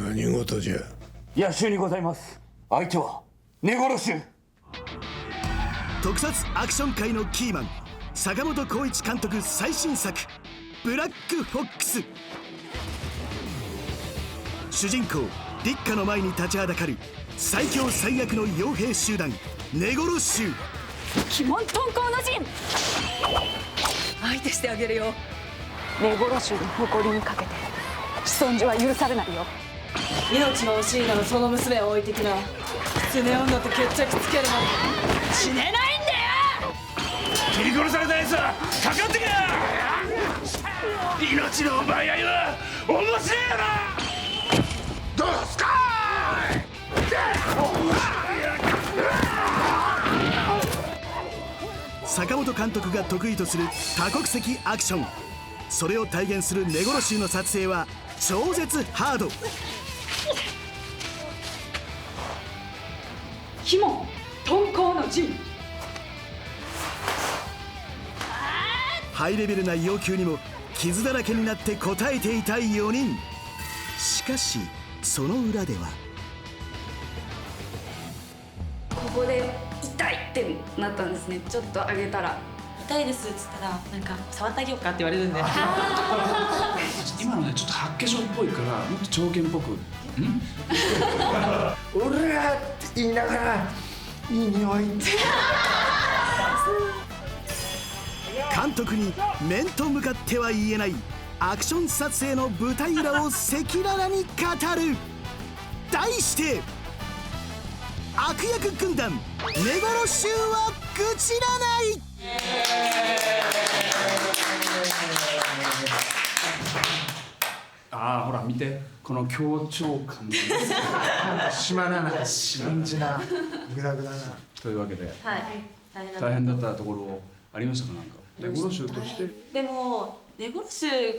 何事じゃ。野衆にございます。相手は根殺し。特撮アクション界のキーマン、坂本浩一監督最新作「ブラックフォックス」。主人公立花の前に立ちはだかる最強最悪の傭兵集団根殺衆。鬼門遁甲の陣、相手してあげるよ。根殺衆の誇りにかけて子孫樹は許されないよ。命が惜しいならその娘を置いてきな。スネ女と決着つけるまで死ねないんだよ。切り殺された奴はかかってけ。命の奪い合いは面白いよな。どうすか坂本監督が得意とする多国籍アクション、それを体現する根殺衆の撮影は超絶ハード。鬼門遁甲の陣。ハイレベルな要求にも傷だらけになって応えていた4人。しかしその裏ではここで痛いってなったんですね。ちょっと上げたら痛いですっつったらなんか触ってあげようかって言われるんで今のねちょっと八卦症っぽいからもっと長剣っぽく俺らって言いながらいい匂いって監督に面と向かっては言えないアクション撮影の舞台裏を赤裸々に語る。題して悪役軍団根殺衆は愚痴らない。ああほら見てこの強調感島なな信じなグダグダな。というわけではい大変だったところありましたか？なんか根殺衆としてでも根殺衆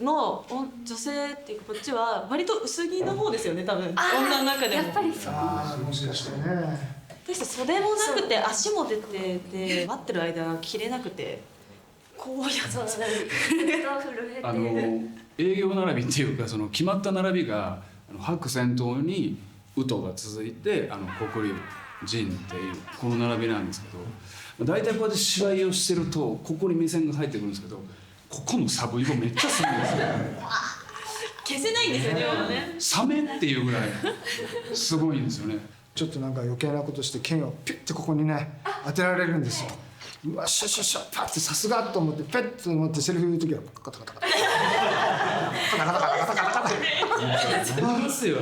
の女性っていうかこっちは割と薄着の方ですよね多分。女の中でもやっぱりそう。ああもしかしてね。私袖もなくて足も出てて待ってる間着れなくてこうやって営業並びっていうかその決まった並びが白先頭に宇都が続いて黒龍陣っていうこの並びなんですけど、大体こうやって芝居をしてるとここに目線が入ってくるんですけど、ここのサブイボめっちゃするんですよ。消せないんですよねもうね。サメっていうぐらいすごいんですよね。ちょっとなんか余計なことして剣をピュッてここにね当てられるんですよ。うわシャシャシャパッてさすがと思ってペッと思ってセリフ言う時はカタカタカタカタカタカタカタカタカタカタいますよ。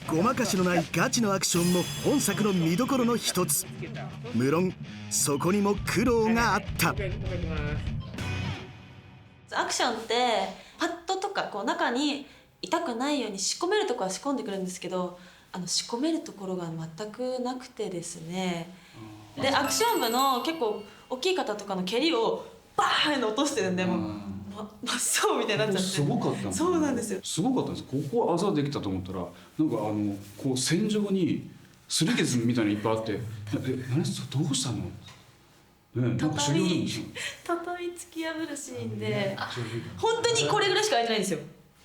ごまかしのないガチのアクションも本作の見どころの一つ。無論そこにも苦労があった。アクションってパッドとかこう中に痛くないように仕込めるところは仕込んでくるんですけど仕込めるところが全くなくてですね。でアクション部の結構大きい方とかの蹴りをバーンと落としてるんでもう真っ青みたいになっちゃって。すごかった。そうなんですよ。すごかったんです。ここあざできたと思ったらなんかこう線状にすり傷みたいなのいっぱいあって何それどうしたの？ね、なんか修行でもしたの？畳突き破るシーンで本当にこれぐらいしか空いてないんですよ。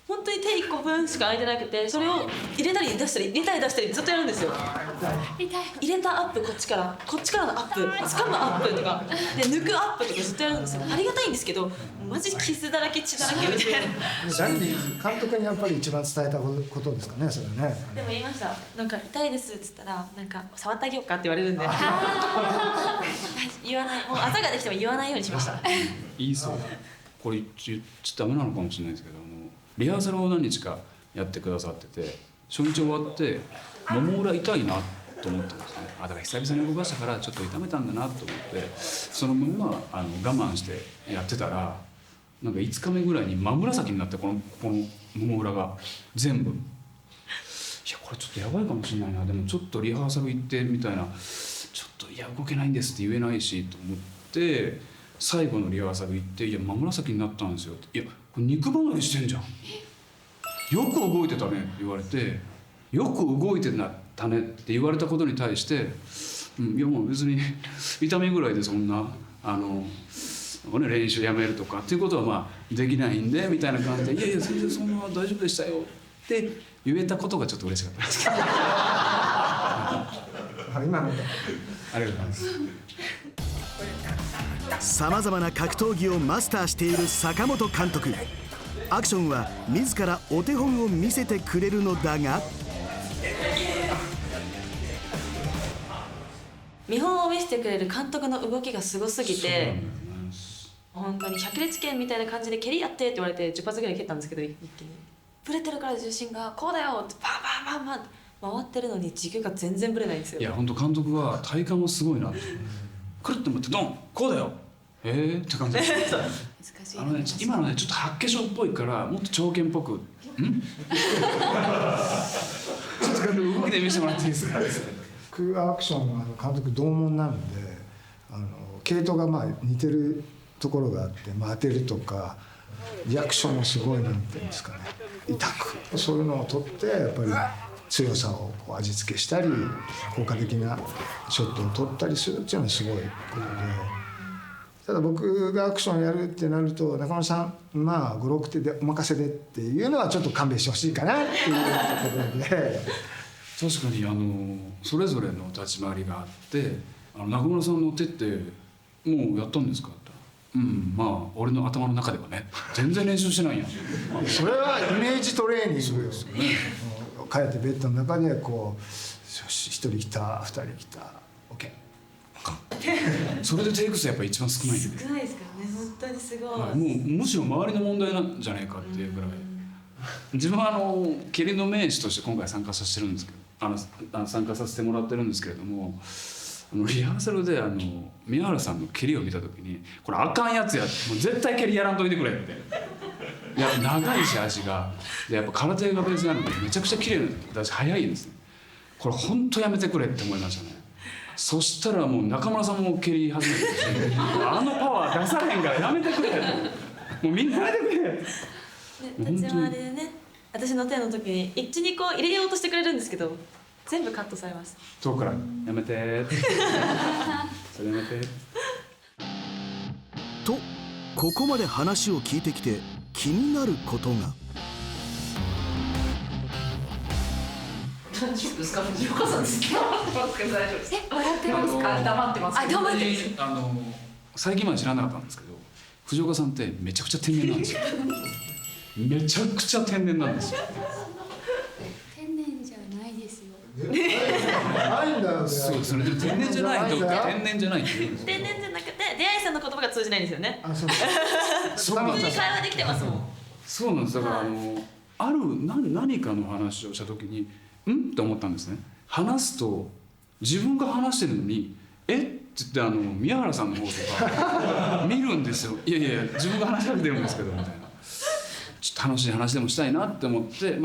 本当に手1個分しか空いてなくてそれを入れたり出したり入れたり出したりずっとやるんですよ。入れたアップこっちからのアップ掴むアップとかで抜くアップとかずっとやるんですよ。ありがたいんですけどマジ傷だらけ血だらけみたいな。誰に監督にやっぱり一番伝えたことですかねそれはね。でも言いました。なんか痛いですっつったらなんか触ってあげようかって言われるんで言わない。もうあざができても言わないようにしました。いいそう。これちょっとダメなのかもしれないですけどリハーサルを何日かやってくださってて初日終わってもも裏痛いなと思ったんですね。だから久々に動かしたからちょっと痛めたんだなと思ってそのまま我慢してやってたらなんか5日目ぐらいに真紫になってこのもも裏が全部いやこれちょっとやばいかもしれないな。でもちょっとリハーサル行ってみたいなちょっといや動けないんですって言えないしと思って最後のリハーサル行って「いや真紫になったんですよ」って「いやこれ肉離れしてんじゃんよく動いてたね」って言われて「よく動いてたね」って言われたことに対して「いやもう別に痛みぐらいでそんな練習やめるとかっていうことはまあできないんで」みたいな感じで「いやいや全然そんな大丈夫でしたよ」っって言えたことがちょっと嬉しかったです。今のありがとうございます。さまざまな格闘技をマスターしている坂本監督。アクションは自らお手本を見せてくれるのだが、見本を見せてくれる監督の動きがすごすぎて、本当に百裂拳みたいな感じで蹴りやってって言われて10発ぐらい蹴ったんですけど、一気にブレてるから重心がこうだよってバンバンバンバン回ってるのに軸が全然ブレないんですよ。いや本当監督は体幹もすごいなって、くるって思ってドンこうだよって感じで難しい。今のねちょっと八卦症っぽいからもっと長剣っぽくちょっと動きで見せてもらっていいですか。僕アクションの監督同門なので系統がまあ似てるところがあって、当てるとかリアクションもすごいなんていうんですかね、痛くそういうのを取ってやっぱり強さをこう味付けしたり効果的なショットを取ったりするっていうのはすごいことで、ただ僕がアクションやるってなると中村さんまあ5、6手でお任せでっていうのはちょっと勘弁してほしいかなっていうところで。確かにそれぞれの立ち回りがあって中村さんの手ってもうやったんですかってまあ俺の頭の中ではね全然練習してないやんそれはイメージトレーニングですよね。帰ってベッドの中でこうよし1人来た2人来た OK それでテイク数やっぱ一番少ないんで少ないですからね、本当にすごい。もうむしろ周りの問題なんじゃないかっていうぐらい。自分は蹴りの名手として今回参加させてるんですけど参加させてもらってるんですけれども、リハーサルで宮原さんの蹴りを見た時にこれあかんやつやもう絶対蹴りやらんといてくれって。いや長いし足がでやっぱ空手がベースなのでめちゃくちゃ綺麗だし速いんですね。これ本当やめてくれって思いましたね。そしたらもう中村さんも蹴り始めてしパワー出さへんからやめてくれもうみんなやめてくれ。立ち回りでね、私の手の時に1、2個入れようとしてくれるんですけど全部カットされます。遠くからやめてそれやめてとここまで話を聞いてきて気になることが。大丈夫ですか、藤岡さんですか。大丈夫です。笑ってますか？黙ってます。黙ってます。最近まで知らなかったんですけど藤岡さんってめちゃくちゃ天然なんですよめちゃくちゃ天然なんですよ。天然じゃないですよ。ないんだよね。そうですね。天然じゃないと天然じゃないって言うんですよ。天然じゃなくて出会いさんの言葉が通じないんですよね。そうそうなんです。普通に会話できてますもん。そうなんです。だからある何かの話をした時にって思ったんですね。話すと自分が話してるのにって言って宮原さんの方とか見るんですよ。いやいや自分が話しかけてるんですけどみたいな。ちょっと楽しい話でもしたいなって思って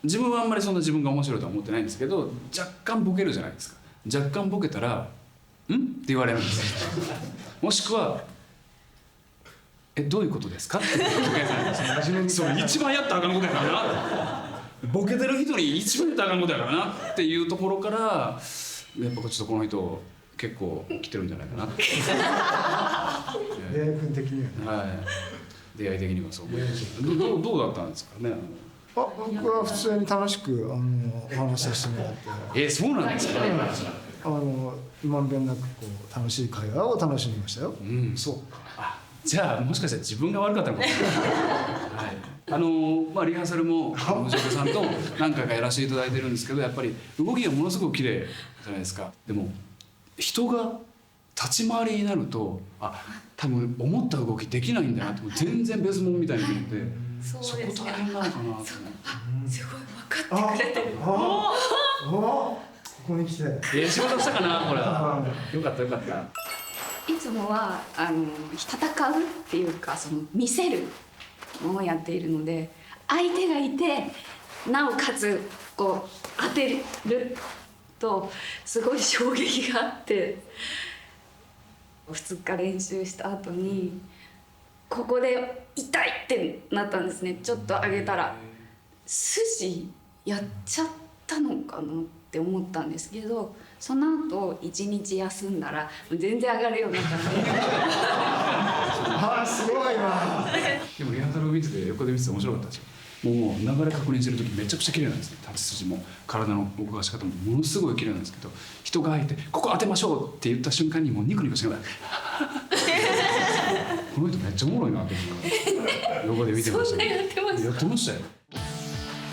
自分はあんまりそんな自分が面白いとは思ってないんですけど若干ボケるじゃないですか。若干ボケたらって言われるんですよ。もしくはどういうことですかって言うんですよ。そう一番やったらあかんことやからなボケてる人に一番やったらあかんことやからなっていうところからやっぱちょっとこの人結構来てるんじゃないかなって出会い君的にはね。はい、出会い的にはそう思いました。どうだったんですかね。僕は普通に楽しくお話しさせてもらって、そうなんですか。まんべんなくこう楽しい会話を楽しみましたよ。そうか。じゃあもしかしたら自分が悪かったのかもしれない。はい。リハーサルも藤岡さんと何回かやらせていただいてるんですけど、やっぱり動きがものすごく綺麗じゃないですか。でも人が立ち回りになると多分思った動きできないんだなって全然別物みたいになって、そこ大変なのかなって。すごい分かってくれてる。ここに来て。仕事したかなこれ。よかったよかった。いつもは戦うっていうか見せるのをやっているので、相手がいてなおかつこう当てるとすごい衝撃があって、2日練習した後にここで痛いってなったんですね。ちょっと上げたら筋やっちゃったのかなって思ったんですけど、その後1日休んだら全然上がるようになったのですごいわ。でもリハーサルを見てて横で見てて面白かったですよ。もう流れ確認してる時めちゃくちゃ綺麗なんですね。立ち筋も体の動かし方もものすごい綺麗なんですけど、人が入って「ここ当てましょう」って言った瞬間にもうニコニコしながらこの人めっちゃおもろいなって思いながら横で見てましたけど。やってましたよ。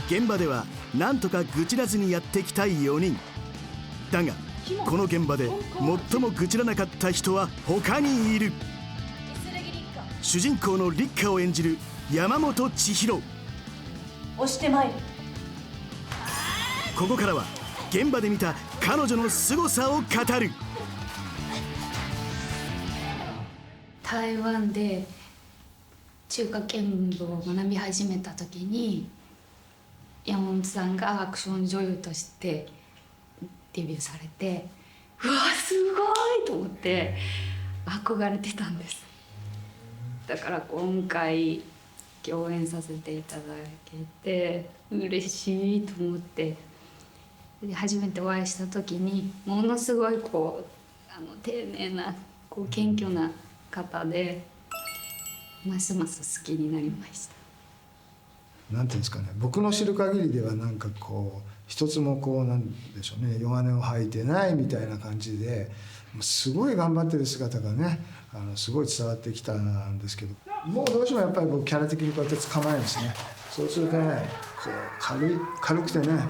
現場ではなんとか愚痴らずにやってきた4人だが、この現場で最も愚痴らなかった人は他にいる。主人公の立花を演じる山本千尋。押してまいる。ここからは現場で見た彼女の凄さを語る。台湾で中華剣道を学び始めた時に山本さんがアクション女優としてデビューされて、うわすごいと思って憧れてたんです。だから今回共演させていただけて嬉しいと思って、で初めてお会いした時にものすごいこう丁寧なこう謙虚な方で、ますます好きになりました。なんていうんですかね、僕の知る限りではなんかこう一つもこうなんでしょうね、弱音を吐いてないみたいな感じで、すごい頑張ってる姿がねすごい伝わってきたんですけど、もうどうしてもやっぱり僕キャラ的にこうやって捕まえるんですね。そうするとねこう軽くてね、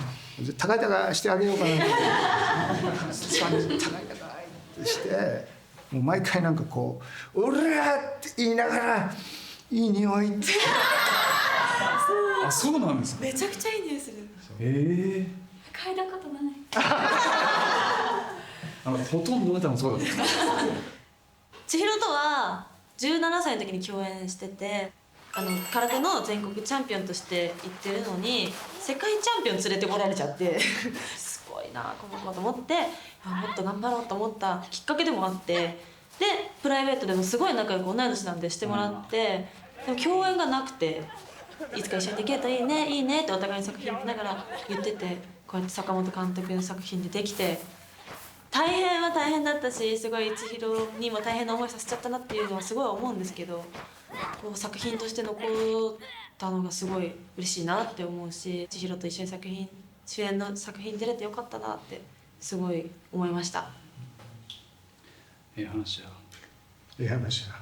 高い高いしてあげようかなって高い高いってして、もう毎回なんかこう「オラ!」って言いながら「いい匂い」って。あ、そうなんですか。めちゃくちゃいい匂いする。ええ。嗅いだことない。ほとんどの方もそうだった。千尋とは17歳の時に共演してて、空手の全国チャンピオンとして行ってるのに世界チャンピオン連れてこられちゃってすごいなこの子と思って、もっと頑張ろうと思ったきっかけでもあって、でプライベートでもすごい仲良く同い年なんでしてもらって、でも共演がなくて、いつか一緒にできるといいねいいねってお互いに作品見ながら言ってて、こうやって坂本監督の作品でできて、大変は大変だったし、すごい千尋にも大変な思いさせちゃったなっていうのはすごい思うんですけど、こう作品として残ったのがすごい嬉しいなって思うし、千尋と一緒に主演の作品に出れてよかったなってすごい思いました。ええ話や。いい話や。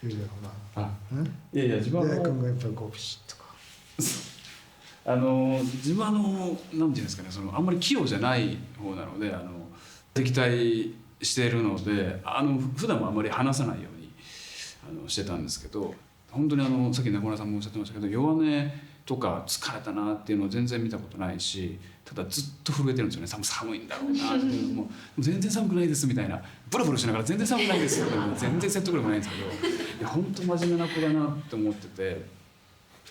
いいよほら。いやいや、自分はで君がやっぱりこうピシッとこ自分はなんていうんですかね、あんまり器用じゃない方なので、敵対しているので、普段もあんまり話さないようにしてたんですけど、本当にさっき中村さんもおっしゃってましたけど、弱音とか疲れたなっていうのを全然見たことないし、ただずっと震えてるんですよね。寒いんだろうなっていうのも全然寒くないですみたいな、ブルブルしながら全然寒くないですよ全然説得力ないんですけど、いや本当真面目な子だなって思ってて、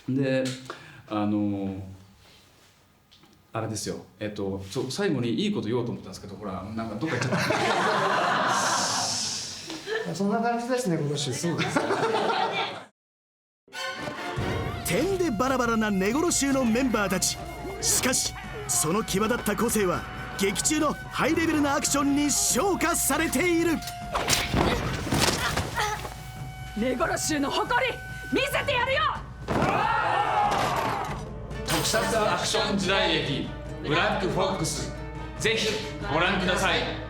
であれですよ、最後にいいこと言おうと思ったんですけど、ほらなんかどっか行っちゃったそんな感じですね今年。そうです。点でバラバラな根殺しのメンバーたち。しかしその際立った個性は劇中のハイレベルなアクションに昇華されている。根殺しの誇り見せてやるよ。特撮アクション時代劇ブラックフォックス、ぜひご覧ください。